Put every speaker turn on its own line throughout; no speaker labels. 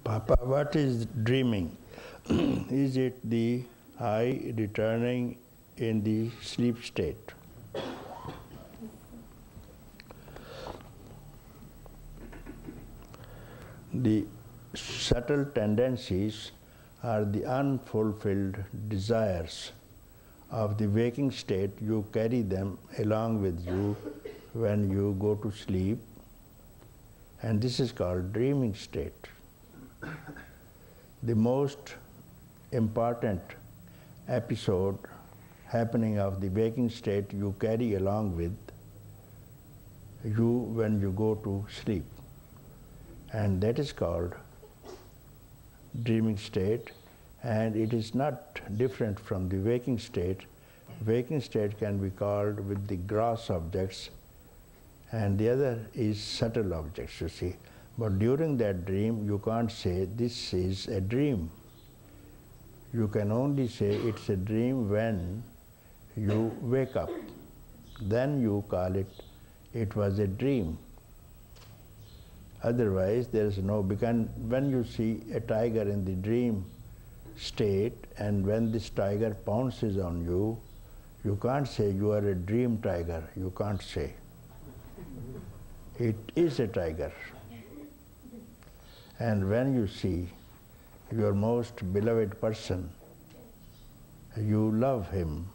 Papa, what is dreaming? Is it the I returning in the sleep state? The subtle tendencies are the unfulfilled desires of the waking state. You carry them along with you when you go to sleep, and this is called dreaming state. The most important episode happening of the waking state you carry along with you when you go to sleep, and that is called dreaming state, and it is not different from the waking state. Waking state can be called with the gross objects, and the other is subtle objects, you see. But during that dream, you can't say this is a dream. You can only say it's a dream when you wake up. Then you call it was a dream. Otherwise, there is no, because when you see a tiger in the dream state, and when this tiger pounces on you, you can't say you are a dream tiger. You can't say. It is a tiger. And when you see your most beloved person, you love him,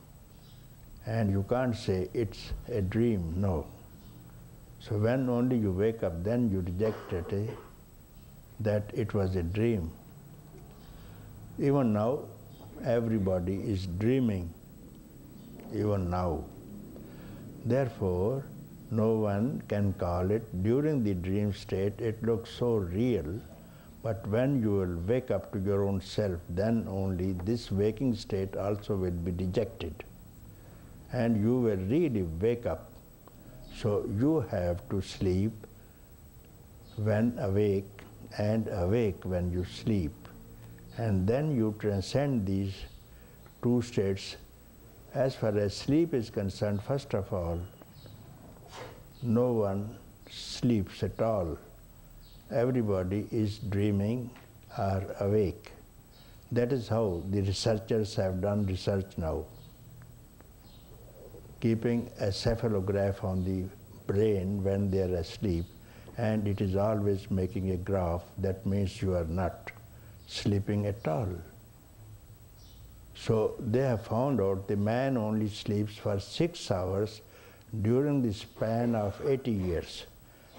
and you can't say it's a dream, no. So when only you wake up, then you reject it, that it was a dream. Even now, everybody is dreaming, even now. Therefore, no one can call it. During the dream state, it looks so real, but when you will wake up to your own self, then only this waking state also will be rejected, and you will really wake up. So you have to sleep when awake and awake when you sleep, and then you transcend these two states. As far as sleep is concerned, first of all, no one sleeps at all. Everybody is dreaming or awake. That is how the researchers have done research now, keeping a cephalograph on the brain when they are asleep, and it is always making a graph. That means you are not sleeping at all. So they have found out the man only sleeps for 6 hours during the span of 80 years.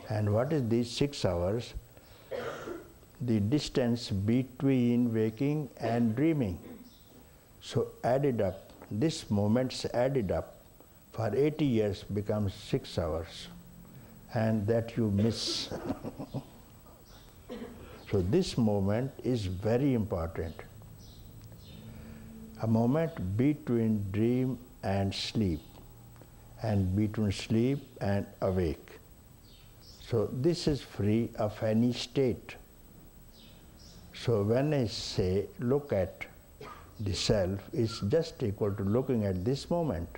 And what is these 6 hours? The distance between waking and dreaming. So added up, these moments added up for 80 years becomes 6 hours, and that you miss. So this moment is very important. A moment between dream and sleep, and between sleep and awake. So this is free of any state. So when I say look at the self, is just equal to looking at this moment.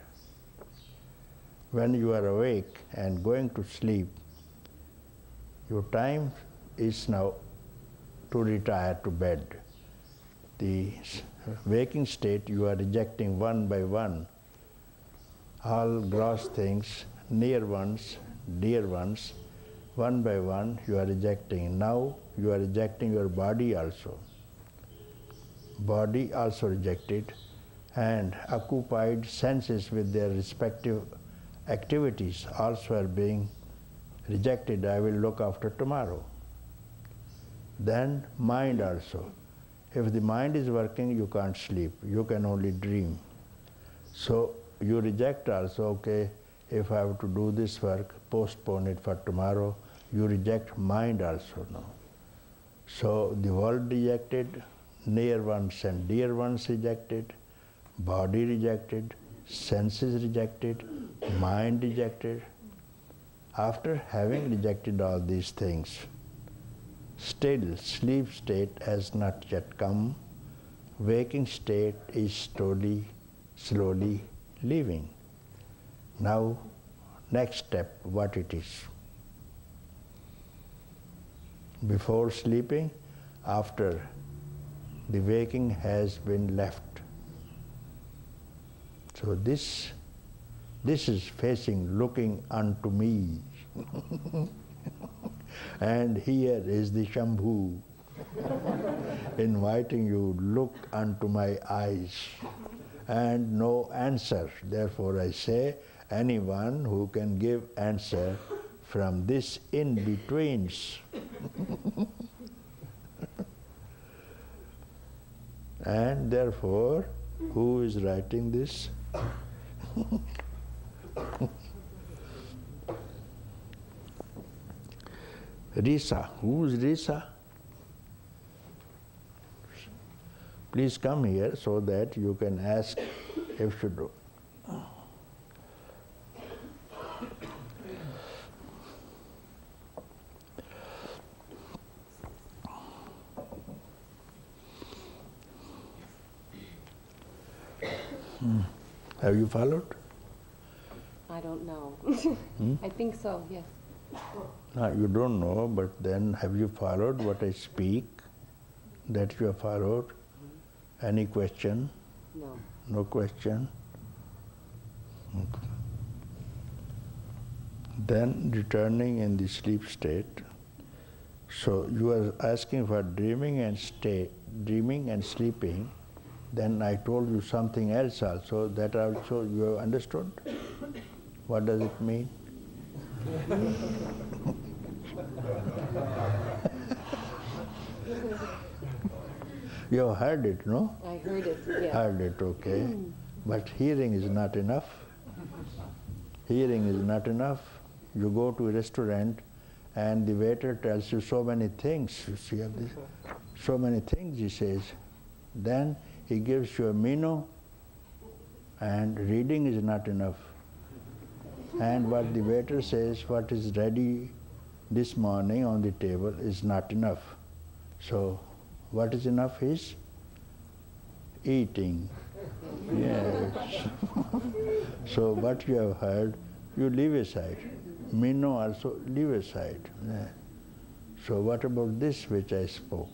When you are awake and going to sleep, your time is now to retire to bed. The waking state, you are rejecting one by one all gross things, near ones, dear ones. One by one you are rejecting. Now you are rejecting your body also. Body also rejected, and occupied senses with their respective activities also are being rejected. I will look after tomorrow. Then mind also. If the mind is working, you can't sleep. You can only dream. So you reject also, okay, if I have to do this work, postpone it for tomorrow. You reject mind also now. So the world rejected, near ones and dear ones rejected, body rejected, senses rejected, mind rejected. After having rejected all these things, still sleep state has not yet come. Waking state is slowly leaving. Now, next step, what it is. Before sleeping, after the waking has been left. So this is facing, looking unto me. And here is the Shambhu inviting you, look unto my eyes, and no answer. Therefore I say, anyone who can give answer from this in-betweens. And therefore, who is writing this? Risa. Who is Risa? Please come here so that you can ask if you do. Have you followed?
I don't know. I think so, yes.
No, you don't know, but then have you followed what I speak? That you have followed? Any question?
No.
No question? Okay. Then returning in the sleep state. So you are asking for dreaming and sleeping. Then I told you something else also. That also you have understood? What does it mean? You have heard it, no?
I heard it, yeah.
Heard it, okay. But hearing is not enough. Hearing is not enough. You go to a restaurant and the waiter tells you so many things. You see this? So many things he says. Then he gives you a menu, and reading is not enough. And what the waiter says, what is ready this morning on the table is not enough. So what is enough is eating. Yes. So what you have heard, you leave aside. Menu also leave aside. Yeah. So what about this which I spoke?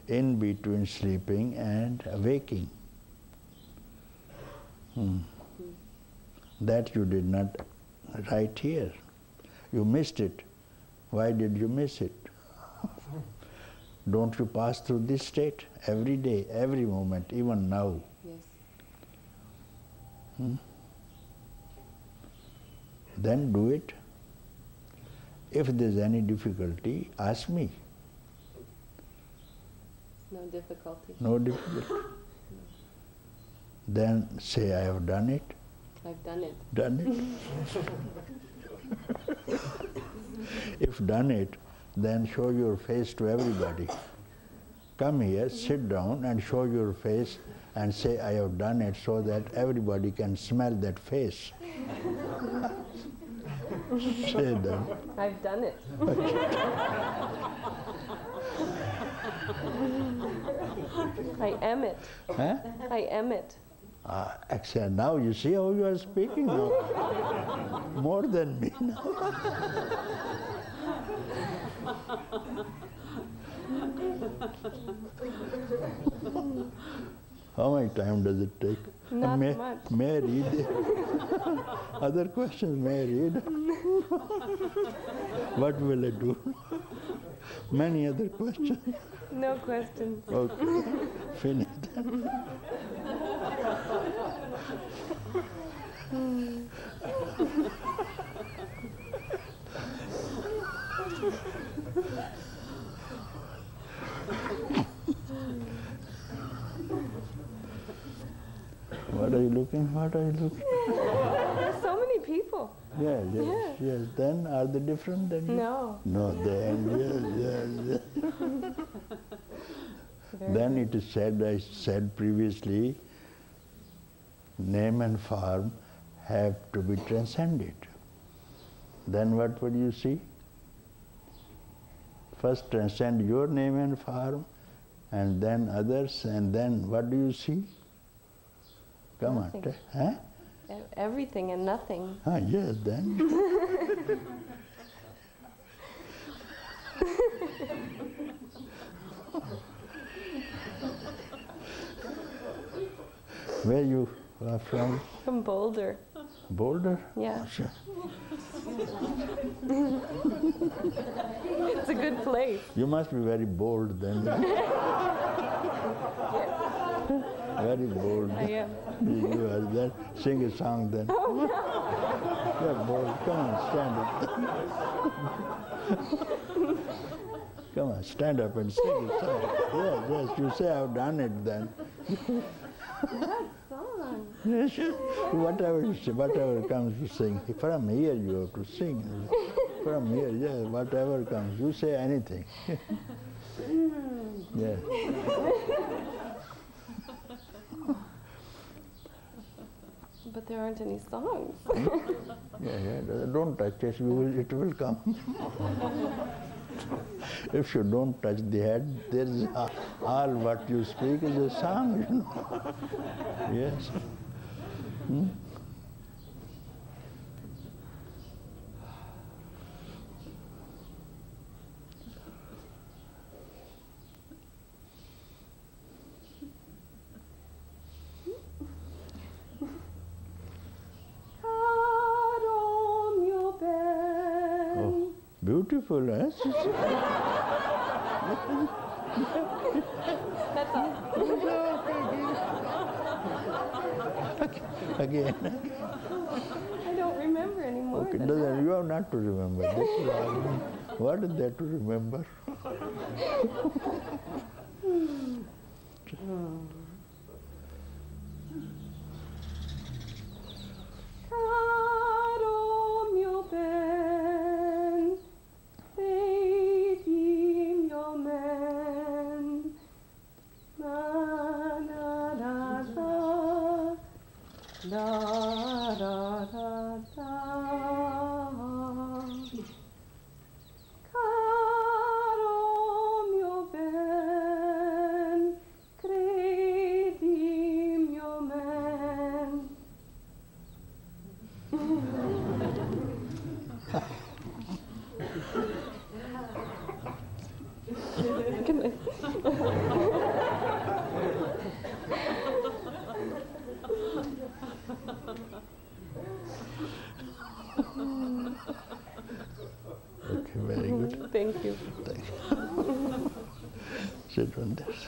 In between sleeping and waking. That you did not write here. You missed it. Why did you miss it? Don't you pass through this state every day, every moment, even now?
Yes.
Then do it. If there's any difficulty, ask me.
No difficulty.
No difficulty. Then say, I have done it.
I've done it.
Done it. If done it, then show your face to everybody. Come here, sit down and show your face and say, I have done it, so that everybody can smell that face. Say that.
I've done it. I am it.
Huh?
I am it.
Excellent. Now you see how you are speaking now. More than me now. How much time does it take?
Not much.
May I read? Other questions may I read? What will I do? Many other questions.
No questions.
Okay, finish. What are you looking? What are you looking?
There's so many people.
Yes, yes,
Yeah.
yes. Then are they different than you?
No.
No, yes. Then it is said, I said previously, name and form have to be transcended. Then what would you see? First transcend your name and form, and then others, and then what do you see? Come
Nothing.
on, huh?
Everything and nothing.
Yes, then. Where you are from?
From Boulder.
Boulder?
Yeah.
Sure.
It's a good place.
You must be very bold then. Very bold.
I am.
You are there. Sing a song then. You're bold. Come on, stand up. Come on, stand up and sing a song. Yes, you say I've done it then.
What song?
Yes, whatever comes to sing. From here you have to sing. From here, yes, whatever comes. You say anything. Yes.
But there aren't any songs.
Yeah, don't touch it, it will come. If you don't touch the head, there is all what you speak is a song, you know. Yes. Oh, beautiful, huh?
That's all.
Again.
I don't remember anymore.
Okay,
than
no,
that.
you have not to remember. This is all. What is there to remember?
Caro mio ben, vedi mio men, na na na na, da da da da. Caro mio ben, credi mio men.
Okay, very good.
Thank you.
Thank you. Sit on this.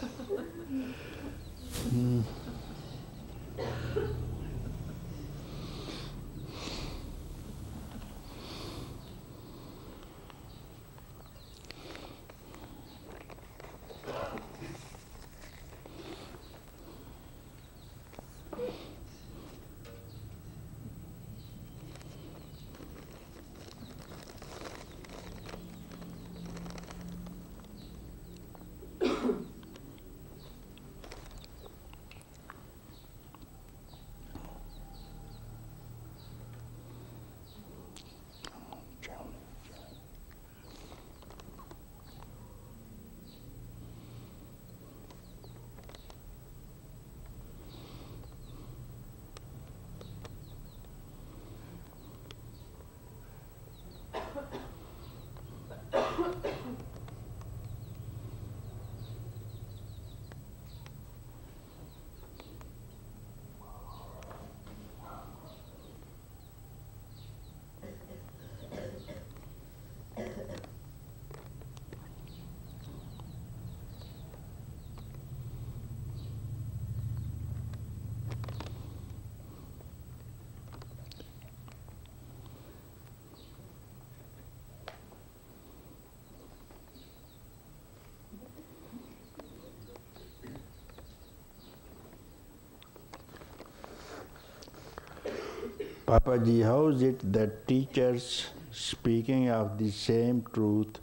Papaji, how is it that teachers speaking of the same truth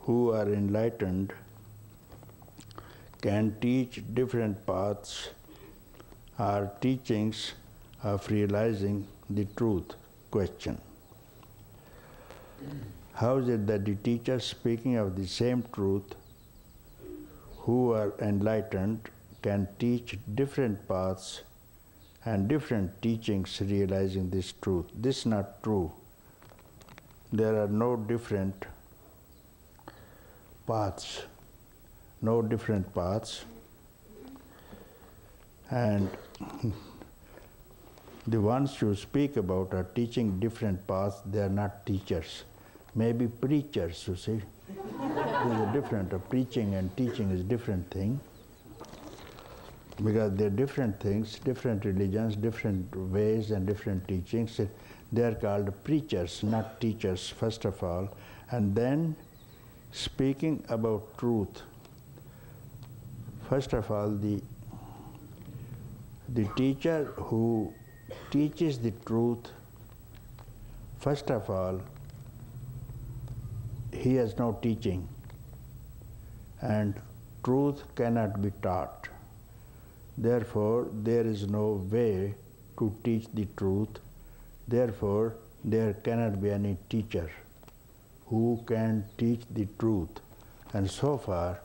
who are enlightened can teach different paths or teachings of realizing the truth? Question. How is it that the teachers speaking of the same truth who are enlightened can teach different paths and different teachings realizing this truth? This is not true. There are no different paths. No different paths. And the ones you speak about are teaching different paths. They are not teachers. Maybe preachers, you see. There's a different, preaching and teaching is different thing. Because they're different things, different religions, different ways and different teachings. They are called preachers, not teachers, first of all. And then speaking about truth. First of all, the teacher who teaches the truth, first of all, he has no teaching, and truth cannot be taught. Therefore, there is no way to teach the truth. Therefore, there cannot be any teacher who can teach the truth. And so far,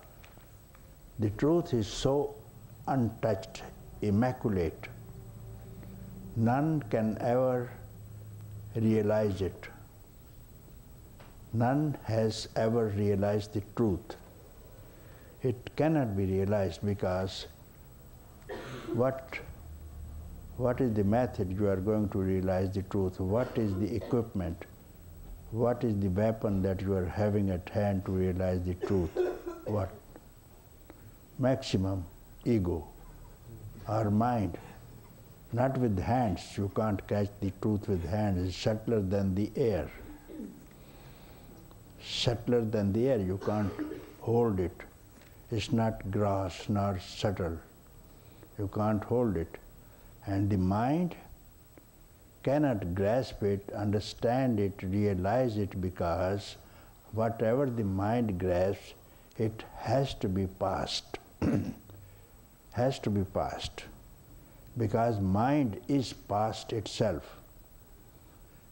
the truth is so untouched, immaculate. None can ever realize it. None has ever realized the truth. It cannot be realized because what is the method you are going to realize the truth? What is the equipment? What is the weapon that you are having at hand to realize the truth? What? Maximum ego, our mind. Not with hands. You can't catch the truth with hands. It's subtler than the air. Subtler than the air. You can't hold it. It's not gross nor subtle. You can't hold it. And the mind cannot grasp it, understand it, realize it, because whatever the mind grasps, it has to be past. Has to be past. Because mind is past itself.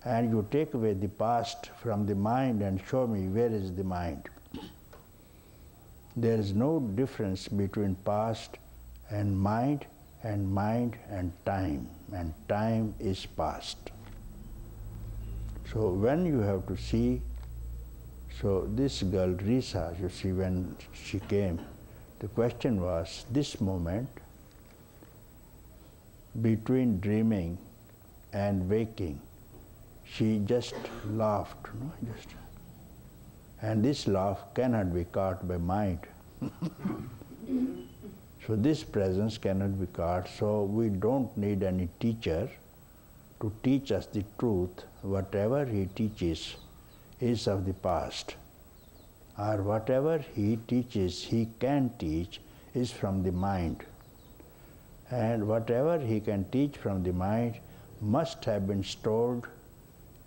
And you take away the past from the mind and show me where is the mind. There is no difference between past and mind and time is past. So when you have to see, so this girl Risa, you see, when she came, the question was this moment between dreaming and waking. She just laughed, no? And this laugh cannot be caught by mind. So this presence cannot be caught, so we don't need any teacher to teach us the truth. Whatever he teaches is of the past. Or whatever he teaches, he can teach, is from the mind. And whatever he can teach from the mind must have been stored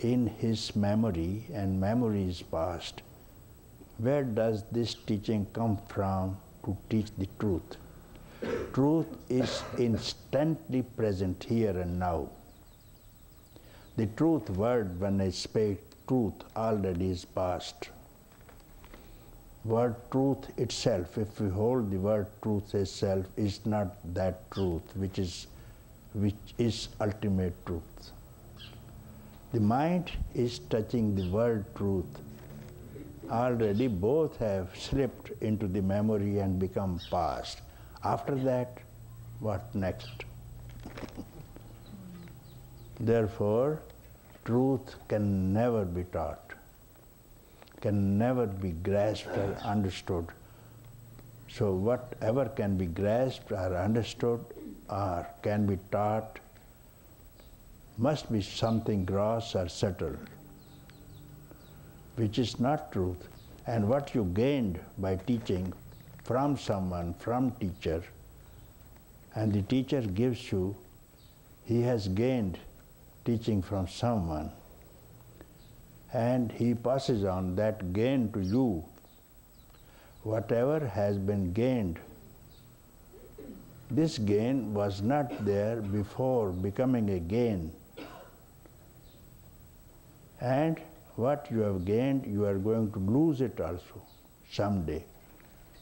in his memory, and memory is past. Where does this teaching come from to teach the truth? Truth is instantly present here and now. The truth word, when I speak truth, already is past. Word truth itself, if we hold the word truth itself, is not that truth which is ultimate truth. The mind is touching the word truth. Already both have slipped into the memory and become past. After that, what next? Therefore, truth can never be taught, can never be grasped or understood. So whatever can be grasped or understood or can be taught must be something gross or subtle, which is not truth. And what you gained by teaching from someone, from teacher, and the teacher gives you, he has gained teaching from someone, and he passes on that gain to you. Whatever has been gained, this gain was not there before becoming a gain. And what you have gained, you are going to lose it also someday.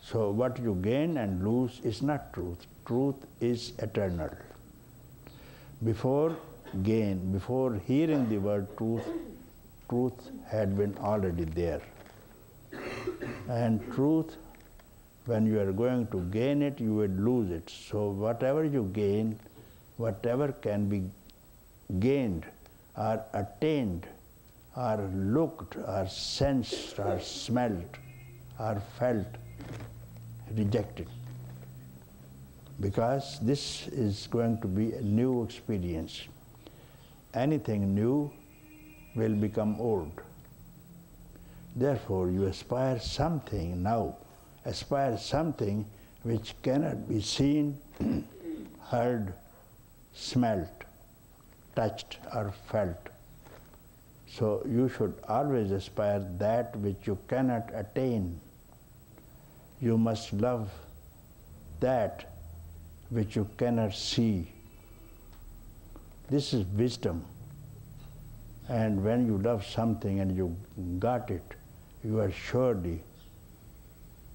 So what you gain and lose is not truth. Truth is eternal. Before gain, before hearing the word truth, truth had been already there. And truth, when you are going to gain it, you will lose it. So whatever you gain, whatever can be gained or attained or looked or sensed or smelt or felt, reject it. Because this is going to be a new experience. Anything new will become old. Therefore, you aspire something now. Aspire something which cannot be seen, heard, smelt, touched or felt. So you should always aspire that which you cannot attain. You must love that which you cannot see. This is wisdom. And when you love something and you got it, you are surely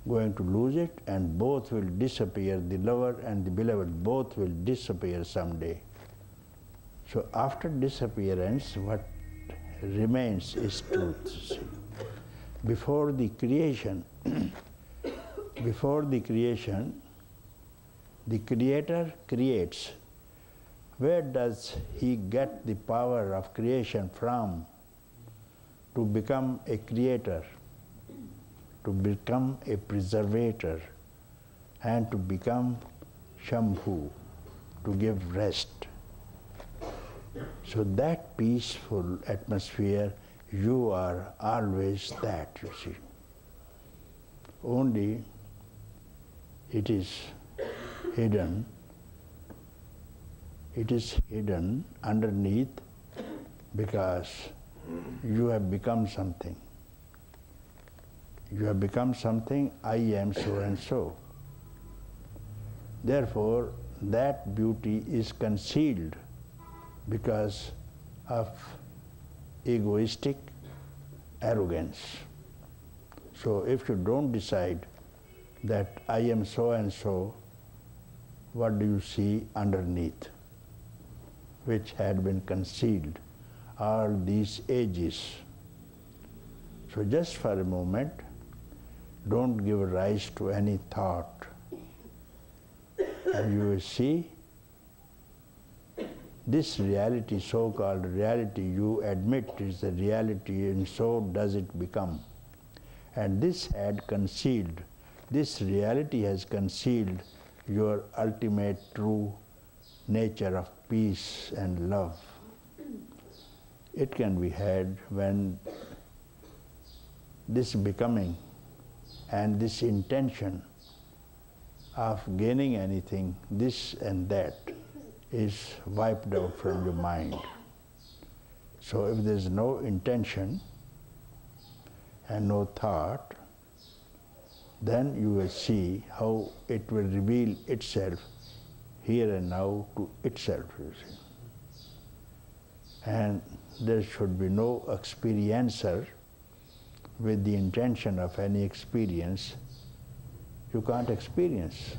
going to lose it, and both will disappear. The lover and the beloved both will disappear someday. So after disappearance, what remains is truth. See. Before the creation, the Creator creates. Where does he get the power of creation from? To become a creator, to become a preservator, and to become Shambhu, to give rest. So that peaceful atmosphere, you are always that, you see. Only it is hidden. It is hidden underneath because you have become something. You have become something, I am so and so. Therefore, that beauty is concealed because of egoistic arrogance. So if you don't decide that I am so and so, what do you see underneath, which had been concealed all these ages? So just for a moment, don't give rise to any thought. And you will see this reality, so-called reality, you admit is the reality, and so does it become. And this had concealed, this reality has concealed your ultimate true nature of peace and love. It can be had when this becoming and this intention of gaining anything, this and that, is wiped out from your mind. So if there is no intention and no thought, then you will see how it will reveal itself here and now to itself, you see. And there should be no experiencer with the intention of any experience. You can't experience.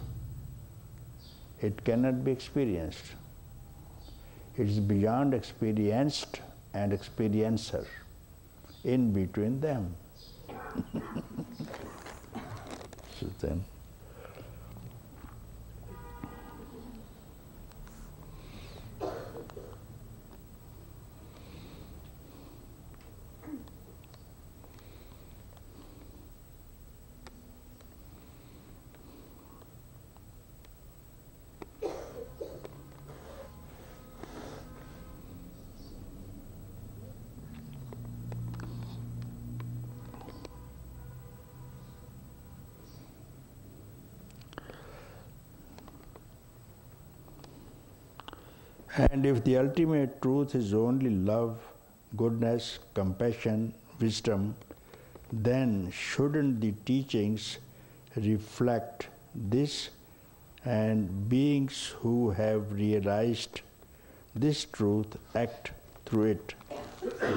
It cannot be experienced. It is beyond experienced and experiencer, in between them. So then, and if the ultimate truth is only love, goodness, compassion, wisdom, then shouldn't the teachings reflect this, and beings who have realized this truth act through it?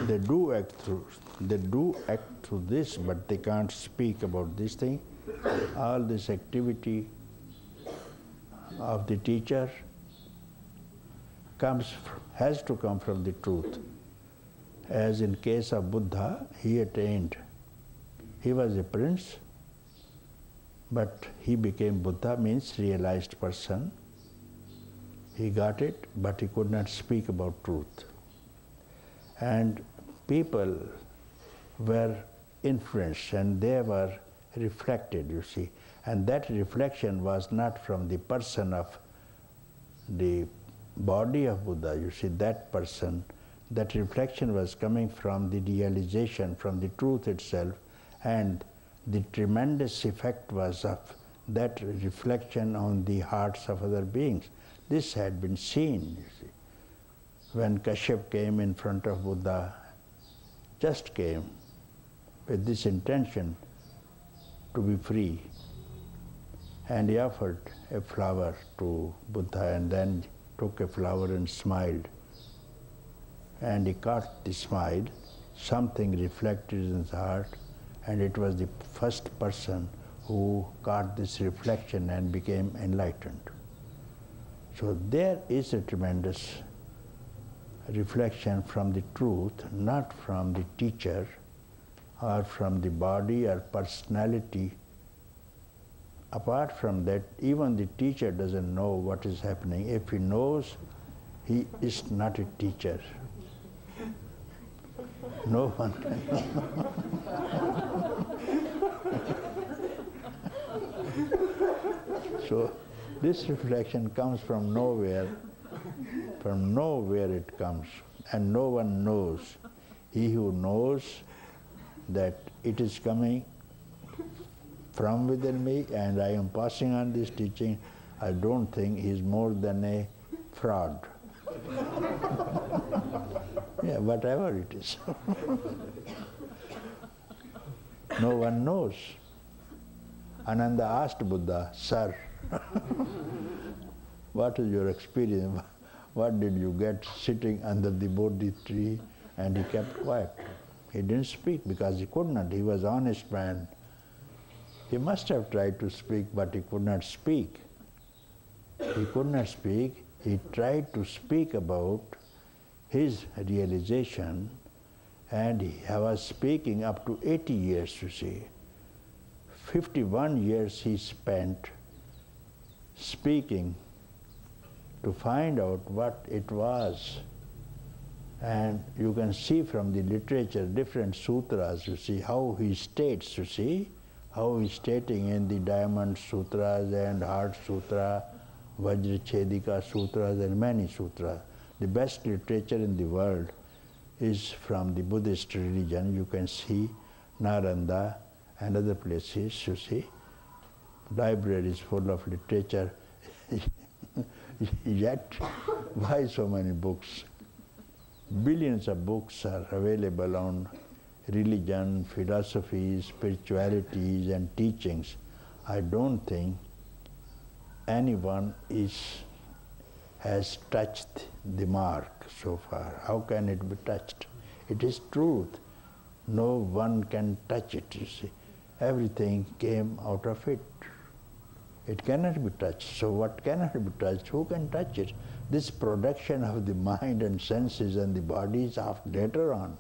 They do act through this, but they can't speak about this thing. All this activity of the teacher has to come from the truth. As in case of Buddha, he attained. He was a prince, But he became Buddha, means realized person. He got it, but he could not speak about truth. And people were influenced and they were reflected, you see. And that reflection was not from the person of the body of Buddha, you see, that person, that reflection was coming from the realization, from the truth itself, and the tremendous effect was of that reflection on the hearts of other beings. This had been seen, you see. When Kashyap came in front of Buddha, just came with this intention to be free, and he offered a flower to Buddha and then took a flower and smiled. And he caught the smile, something reflected in his heart, and it was the first person who caught this reflection and became enlightened. So there is a tremendous reflection from the truth, not from the teacher or from the body or personality. Apart from that, even the teacher doesn't know what is happening. If he knows, he is not a teacher. No one can. So this reflection comes from nowhere. From nowhere it comes, and no one knows. He who knows that it is coming from within me and I am passing on this teaching, I don't think he is more than a fraud. Yeah, whatever it is. No one knows. Ananda asked Buddha, "Sir, what is your experience? What did you get sitting under the Bodhi tree?" And he kept quiet. He didn't speak because he could not. He was an honest man. He must have tried to speak, but he could not speak. He could not speak. He tried to speak about his realization, and he was speaking up to 80 years, you see. 51 years he spent speaking to find out what it was. And you can see from the literature, different sutras, you see, how he states, you see, how he's stating in the Diamond Sutras and Heart Sutra, Vajrachedika Sutras and many sutras. The best literature in the world is from the Buddhist religion. You can see Nalanda and other places, you see. Library is full of literature. Yet, why so many books? Billions of books are available on religion, philosophy, spiritualities and teachings. I don't think anyone has touched the mark so far. How can it be touched? It is truth. No one can touch it, you see. Everything came out of it. It cannot be touched. So what cannot be touched? Who can touch it? This production of the mind and senses and the body is later on.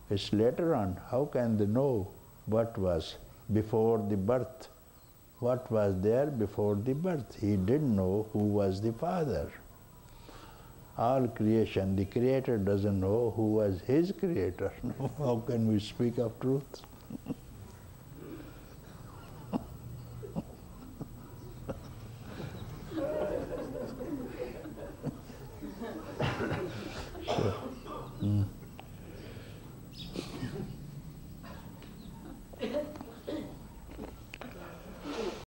It's later on. How can they know what was before the birth? What was there before the birth? He didn't know who was the father. All creation, the creator doesn't know who was his creator. How can we speak of truth? So,